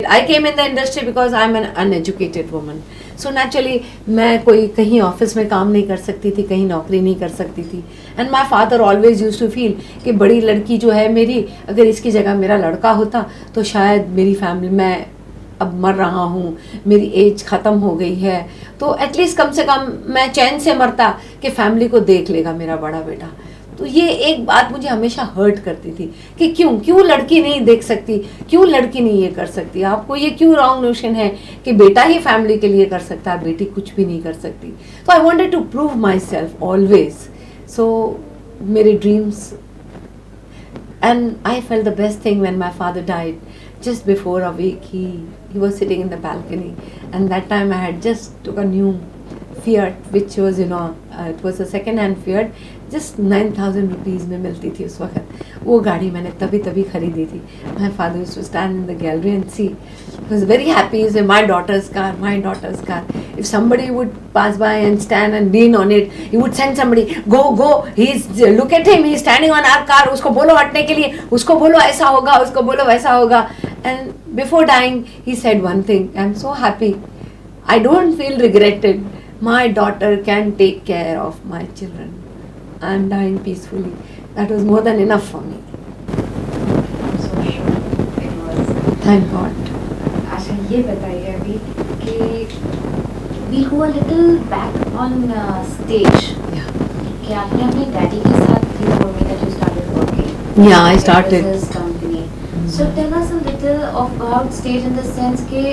I came in the industry because I'm an uneducated woman. So naturally मैं कोई कहीं office में काम नहीं कर सकती थी, कहीं नौकरी नहीं कर सकती थी. And my father always used to feel कि बड़ी लड़की जो है मेरी, अगर इसकी जगह मेरा लड़का होता तो शायद मेरी फैमिली, मैं अब मर रहा हूँ, मेरी एज ख़त्म हो गई है, तो एटलीस्ट कम से कम मैं चैन से मरता कि फैमिली को देख लेगा मेरा बड़ा बेटा. तो ये एक बात मुझे हमेशा हर्ट करती थी कि क्यों लड़की नहीं देख सकती, क्यों लड़की नहीं ये कर सकती. आपको ये क्यों रॉन्ग नोशन है कि बेटा ही फैमिली के लिए कर सकता है, बेटी कुछ भी नहीं कर सकती. तो I wanted to prove myself always. So मेरे dreams, and I felt the best thing when my father died. Just before a week, he was sitting in the balcony, and that time I had just took a new Fiat, which was it was a second-hand Fiat, just 9,000 rupees में मिलती थी उस वक्त. वो गाड़ी मैंने तभी खरीदी थी. My father used to stand in the gallery and see. He was very happy. He said, "My daughter's car, my daughter's car." If somebody would pass by and stand and lean on it, he would send somebody, "Go, go! Look at him. He's standing on our car. उसको बोलो हटने के लिए. उसको बोलो ऐसा होगा. उसको बोलो वैसा होगा." And before dying, he said one thing. I'm so happy. I don't feel regretted. My daughter can take care of my children. I'm dying peacefully. That was more than enough for me. I'm so sure it was. Thank God. अच्छा ये बताइए अभी कि we go a little back on stage. Yeah. कि आपने अपने daddy के साथ you told me that you started working. Yeah, I started. With this company. So tell us a little about stage in the sense कि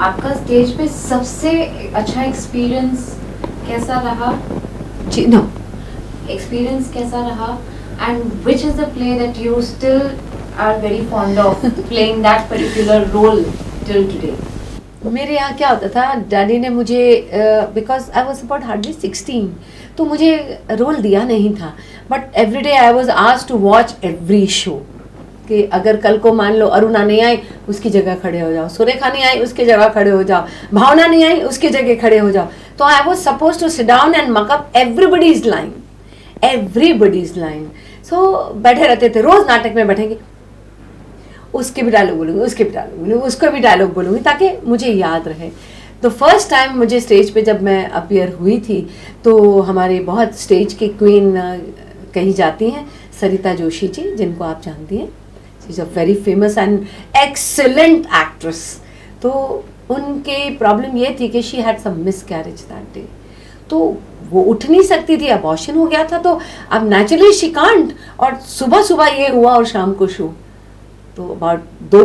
आपका stage पे सबसे अच्छा experience कैसा रहा? No. Experience कैसा रहा? And which is the play that you still are very fond of playing that particular role till today? मेरे यहाँ क्या होता था, डैडी ने मुझे because I was about hardly 16, तो मुझे रोल दिया नहीं था. But every day I was asked to watch every show. कि अगर कल को मान लो अरुणा नहीं आई, उसकी जगह खड़े हो जाओ. सुरेखा नहीं आई, उसकी जगह खड़े हो जाओ. भावना नहीं आई, उसकी जगह खड़े हो जाओ. तो I was suppose to sit down and mug up everybody's line. So बैठे रहते थे, रोज नाटक में बैठेंगे, उसके भी डायलॉग बोलूँगी, उसके भी डायलॉग बोलूँगी, उसको भी डायलॉग बोलूँगी, ताकि मुझे याद रहे. तो फर्स्ट टाइम मुझे स्टेज पे जब मैं अपीयर हुई थी, तो हमारे बहुत स्टेज की क्वीन कही जाती हैं सरिता जोशी जी, जिनको आप जानती हैं. She is a very famous and excellent actress. तो उनके प्रॉब्लम ये थी कि she had some miscarriage that day. तो वो उठ नहीं सकती थी, अबॉर्शन हो गया था, तो अब नेचुरली शी कांट. और सुबह ये हुआ और शाम को शो. तो अबाउट 2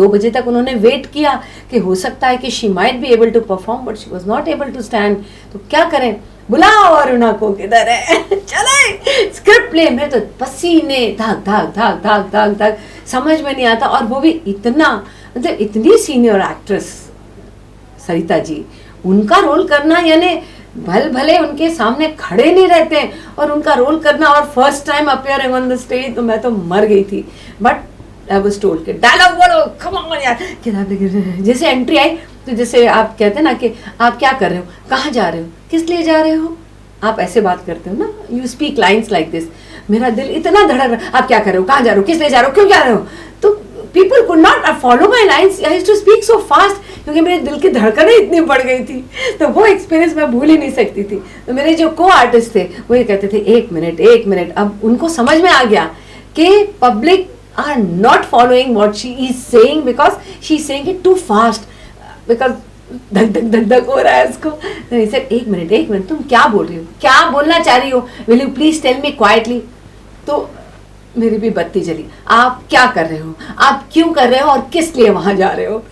बजे तक उन्होंने वेट किया कि हो सकता है कि she might be able to perform, but she was not able to stand. तो क्या करें, बुलाओ अरुणा को, किधर है, चले स्क्रिप्ट प्ले. में तो पसीने धाक समझ में नहीं आता. और वो भी इतना, मतलब इतनी सीनियर एक्ट्रेस सरिता जी, उनका रोल करना, यानी भले उनके सामने खड़े नहीं रहते हैं, और उनका रोल करना, और first time appearing on the stage, तो मैं तो मर गई थी. बट आई वाज टोल्ड कि डायलॉग बोलो, कम ऑन यार. जैसे एंट्री आई, तो जैसे आप कहते हैं ना कि आप क्या कर रहे हो, कहाँ जा रहे हो, किस लिए जा रहे हो, आप ऐसे बात करते हो ना, you speak lines like this. मेरा दिल इतना धड़क रहा, आप क्या कर रहे हो, कहाँ जा रहे हो, किस लिए जा रहे हो, क्यों जा रहे हो. तो people could not follow my lines. I used to speak so fast, क्योंकि मेरे दिल की धड़कनें इतनी बढ़ गई थी. तो वो एक्सपीरियंस मैं भूल ही नहीं सकती थी. तो मेरे जो को आर्टिस्ट थे वो ये कहते थे, एक मिनट. अब उनको समझ में आ गया कि public are not following what she is saying because she is saying it too fast, because धक हो रहा है उसको. तो he said, एक मिनट, तुम क्या बोल रही हो, क्या बोलना चाह रही हो, will you please tell me quietly. तो मेरी भी बत्ती जली. आप क्या कर रहे हो, आप क्यों कर रहे हो, और किस लिए वहां जा रहे हो.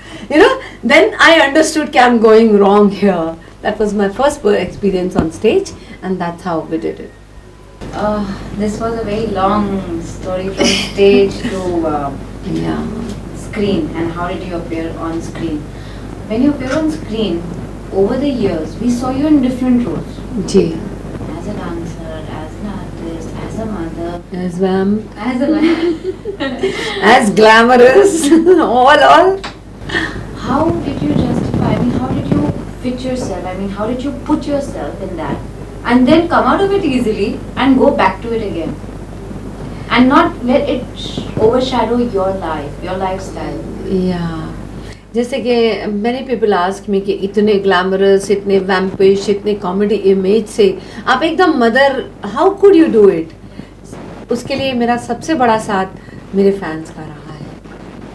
Then I understood कि I'm going wrong here. That was my first experience on stage, and that's how we did it. This was a very long story from stage to screen. And how did you appear on screen? When you appear on screen, over the years, we saw you in different roles. Ji. As a dancer, as an artist, as a mother, as glamorous, all. How did you justify? I mean, how did you fit yourself? I mean, how did you put yourself in that? And then come out of it easily and go back to it again, and not let it overshadow your life, your lifestyle. Yeah, जैसे कि many people ask me कि इतने glamorous, इतने वैम्पिश, इतने comedy image से आप एकदम mother, how could you do it? उसके लिए मेरा सबसे बड़ा साथ मेरे फैंस का रहा है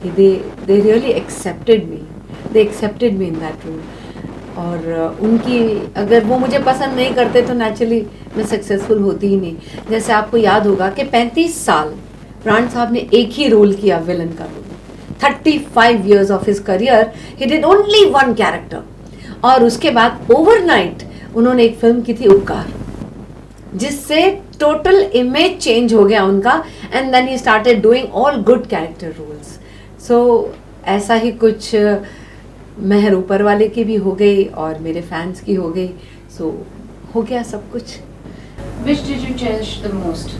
कि they really accepted me in that role. और उनकी, अगर वो मुझे पसंद नहीं करते तो नेचुरली मैं सक्सेसफुल होती ही नहीं। जैसे आपको याद होगा कि 35 साल प्राण साहब ने एक ही रोल किया, विलन का role. 35 years of his career, he did only one character. और उसके बाद ओवरनाइट उन्होंने एक फिल्म की थी उपकार, जिससे टोटल इमेज चेंज हो गया उनका, and then he started doing all good character roles. So ऐसा ही कुछ मेहर ऊपर वाले की भी हो गई और मेरे फैंस की हो गई। सो हो गया सब कुछ। Which did you cherish the most?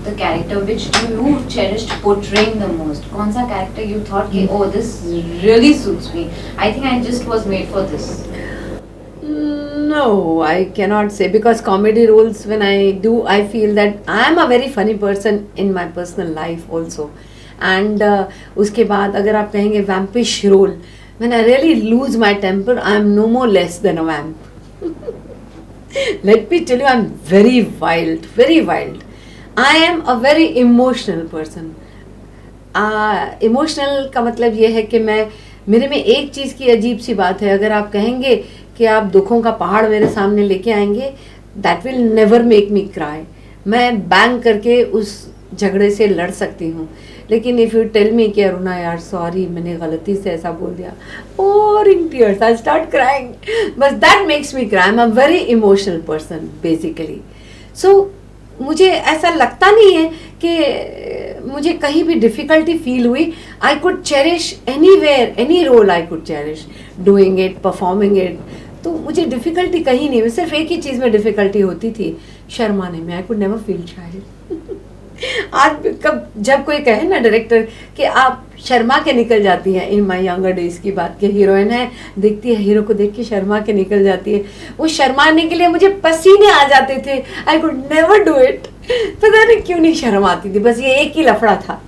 The character which you cherished portraying the most? कौन सा character you thought कि oh this really suits me? I think I just was made for this. No, I cannot say, because comedy roles when I do, I feel that I am a very funny person in my personal life also. And उसके बाद अगर आप कहेंगे vampish role, when I really lose my temper, I am no more less than a vamp. Let me tell you, I am very wild, very wild. I am a very emotional person. Emotional का मतलब ये है कि मेरे में एक चीज़ की अजीब सी बात है, अगर आप कहेंगे कि आप दुखों का पहाड़ मेरे सामने लेके आएंगे, that will never make me cry. मैं बैंग करके उस झगड़े से लड़ सकती हूँ, लेकिन इफ़ यू टेल मी कि अरुणा यार सॉरी मैंने गलती से ऐसा बोल दिया, pouring tears, I start crying. बस that makes me cry. I'm a very emotional person basically. So मुझे ऐसा लगता नहीं है कि मुझे कहीं भी डिफ़िकल्टी फील हुई। I could cherish anywhere, any role I could cherish, doing it, performing it. तो मुझे डिफ़िकल्टी कहीं नहीं, सिर्फ एक ही चीज़ में डिफ़िकल्टी होती थी, शर्माने में। I could never feel shy. आज कब जब कोई कहे ना डायरेक्टर कि आप शर्मा के निकल जाती हैं, इन माई यंगर डेज की बात, की हीरोइन है, दिखती है, हीरो को देख के शर्मा के निकल जाती है, वो शर्माने के लिए मुझे पसीने आ जाते थे। I could never do it. पता नहीं क्यों नहीं शर्म आती थी, बस ये एक ही लफड़ा था।